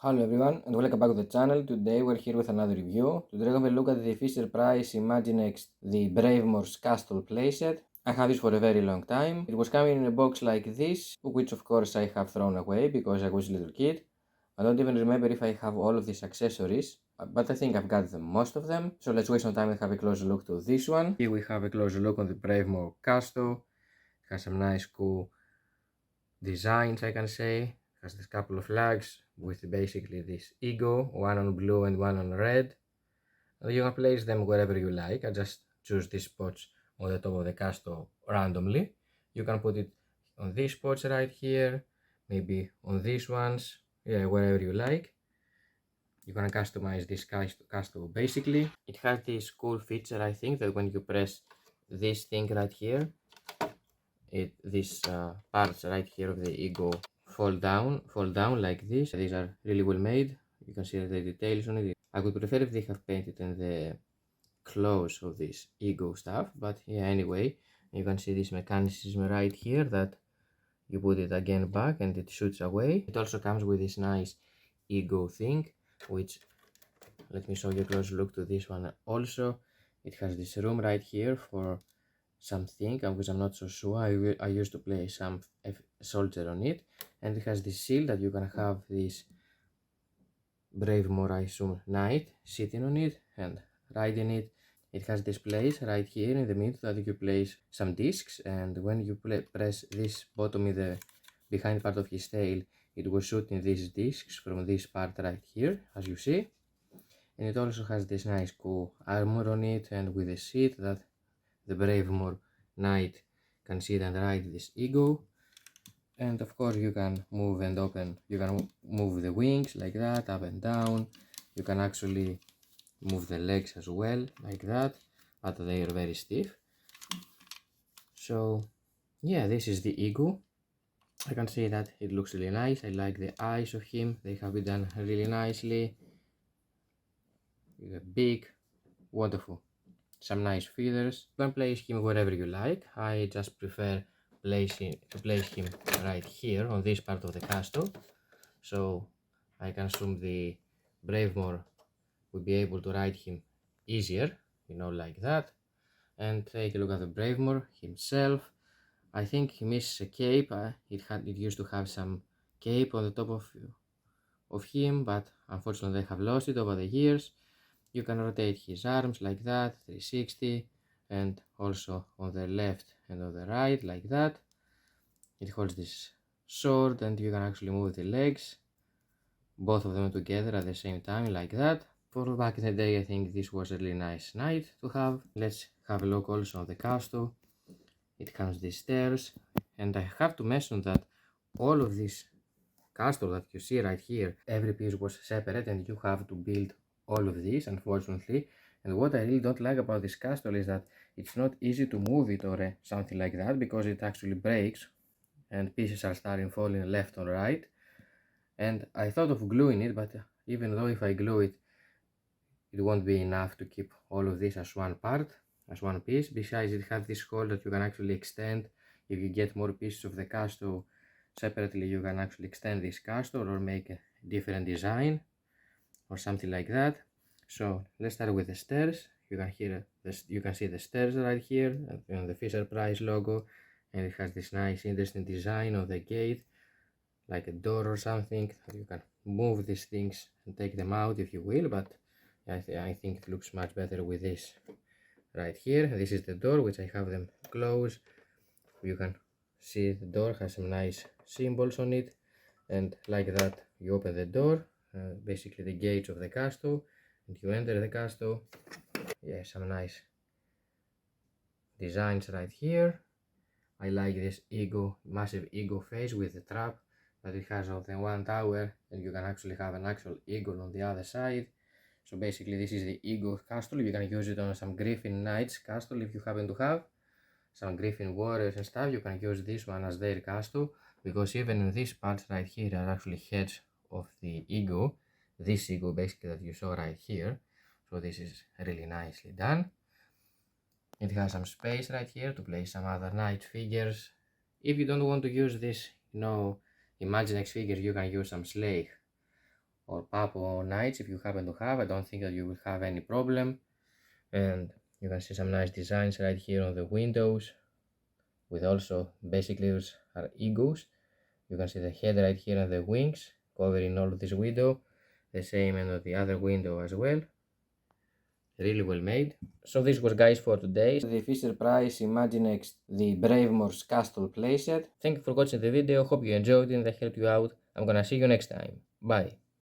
Hello everyone and welcome back to the channel. Today we're here with another review. Today we're going to look at the Fisher Price Imaginext, the Bravemore's Castle playset. I have this for a very long time. It was coming in a box like this, which of course I have thrown away because I was a little kid. I don't even remember if I have all of these accessories, but I think I've got most of them. So let's waste no time and have a closer look to this one. Here we have a closer look on the Bravemore Castle. It has some nice cool designs, I can say. Has this couple of flags with basically this eagle, one on blue and one on red. You can place them wherever you like. I just choose these spots on the top of the castle randomly. You can put it on these spots right here, maybe on these ones, yeah, wherever you like. You can customize this castle basically. It has this cool feature, I think, that when you press this thing right here, these parts right here of the eagle fall down like this. These are really well made. You can see the details on it. I would prefer if they have painted in the claws of this ego stuff, but yeah, anyway, you can see this mechanism right here that you put it again back and it shoots away. It also comes with this nice ego thing, which, let me show you a close look to this one also. It has this room right here for something, which I'm not so sure. I used to play some soldier on it, and it has this shield that you can have this Bravemore, I assume, knight sitting on it and riding it. It has this place right here in the middle that you place some discs, and when you press this bottom in the behind part of his tail, it will shoot in these discs from this part right here, as you see. And it also has this nice cool armor on it, and with a seat that the Bravemore knight can sit and ride this eagle. And of course you can move and open, you can move the wings like that, up and down. You can actually move the legs as well, like that, but they are very stiff. So yeah, this is the eagle. I can see that it looks really nice. I like the eyes of him, they have been done really nicely. He's big, wonderful. Some nice feathers. You can place him wherever you like. I just prefer to place him right here on this part of the castle, so I can assume the Bravemore will be able to ride him easier, like that. And take a look at the Bravemore himself. I think he misses a cape. It used to have some cape on the top of him, but unfortunately I have lost it over the years. You can rotate his arms like that, 360, and also on the left and on the right like that. It holds this sword, and you can actually move the legs, both of them together at the same time like that. For back in the day, I think this was a really nice knight to have. Let's have a look also on the castle. It comes these stairs, and I have to mention that all of this castle that you see right here, every piece was separate, and you have to build all of these, unfortunately. And what I really don't like about this castle is that it's not easy to move it or something like that, because it actually breaks and pieces are starting falling left or right. And I thought of gluing it, but even though if I glue it, it won't be enough to keep all of this as one part, as one piece. Besides, it has this hole that you can actually extend. If you get more pieces of the castle separately, you can actually extend this castle or make a different design or something like that. So let's start with the stairs. You can hear this, you can see the stairs right here and the Fisher Price logo, and it has this nice interesting design of the gate, like a door or something. You can move these things and take them out if you will, but I think it looks much better with this right here. This is the door, which I have them closed. You can see the door has some nice symbols on it, and like that you open the door, basically the gates of the castle, and you enter the castle. Yeah, some nice designs right here. I like this massive eagle face with the trap that it has on the one tower, and you can actually have an actual eagle on the other side. So basically this is the eagle castle. You can use it on some griffin knights castle if you happen to have some griffin warriors and stuff. You can use this one as their castle, because even in these parts right here are actually heads of the eagle, this eagle basically that you saw right here. So this is really nicely done. It has some space right here to place some other knight figures. If you don't want to use this, Imaginext figures, you can use some sleigh or papo nights if you happen to have. I don't think that you will have any problem. And you can see some nice designs right here on the windows, with also basically those are eagles. You can see the head right here and the wings covering all of this window, the same end of the other window as well. Really well made. So this was, guys, for today, the Fisher Price Imaginext the Bravemore's Castle playset. Thank you for watching the video, hope you enjoyed it and I helped you out. I'm gonna see you next time. Bye.